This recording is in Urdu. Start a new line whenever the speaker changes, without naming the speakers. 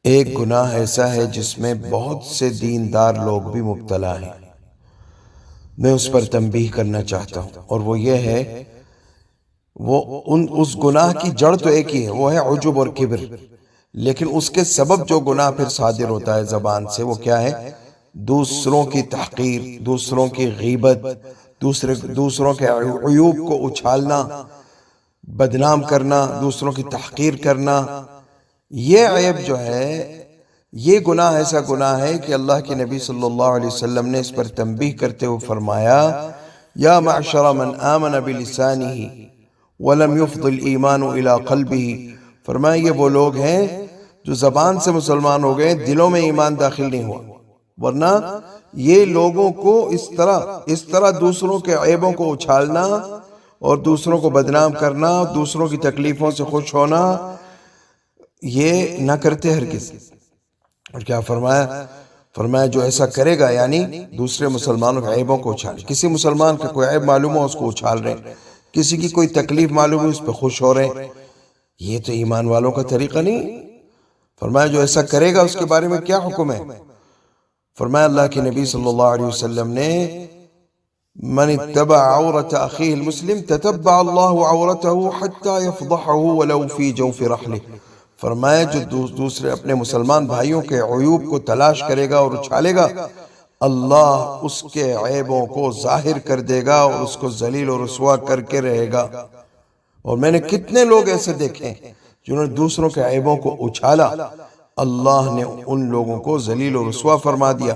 ایک گناہ ایسا ہے جس میں بہت سے دیندار لوگ بھی مبتلا ہیں، میں اس پر تنبیہ کرنا چاہتا ہوں، اور وہ یہ ہے، اس گناہ کی جڑ تو ایک ہی ہے، وہ ہے عجب اور کبر، لیکن اس کے سبب جو گناہ پھر صادر ہوتا ہے زبان سے، وہ کیا ہے؟ دوسروں کی تحقیر، دوسروں کی غیبت، دوسروں کے عیوب کو اچھالنا، بدنام کرنا، دوسروں کی تحقیر کرنا۔ یہ عیب جو ہے، یہ گناہ ایسا گناہ ہے کہ اللہ کے نبی صلی اللہ علیہ وسلم نے اس پر تنبیہ کرتے ہوئے فرمایا، یا معشر من آمن بلسانہ ولم يفض الایمان الى قلبہ، فرمایا یہ وہ لوگ ہیں جو زبان سے مسلمان ہو گئے، دلوں میں ایمان داخل نہیں ہوا، ورنہ یہ لوگوں کو اس طرح دوسروں کے عیبوں کو اچھالنا اور دوسروں کو بدنام کرنا، دوسروں کی تکلیفوں سے خوش ہونا، یہ نہ کرتے ہرگز۔ اور کیا فرمایا جو ایسا کرے گا، یعنی دوسرے مسلمانوں کے عیبوں کو اچھالے، کسی مسلمان کا کوئی عیب معلوم ہو اس کو اچھال رہے ہیں، کسی کی کوئی تکلیف معلوم ہے اس پہ خوش ہو رہے ہیں، یہ تو ایمان والوں کا طریقہ نہیں۔ فرمایا جو ایسا کرے گا اس کے بارے میں کیا حکم ہے؟ فرمایا اللہ کے نبی صلی اللہ علیہ وسلم نے، من اتبع عورت اخیہ المسلم تتبع اللہ عورتہ حتی یفضحہ ولو فی جوف رحلہ، فرمایا جو دوسرے اپنے مسلمان بھائیوں کے عیوب کو تلاش کرے گا اور اچھالے گا، اللہ اس کے عیبوں کو ظاہر کر دے گا اور اس کو ذلیل و رسوا کر کے رہے گا۔ اور میں نے کتنے لوگ ایسے دیکھے جنہوں نے دوسروں کے عیبوں کو اچھالا، اللہ نے ان لوگوں کو ذلیل و رسوا فرما دیا۔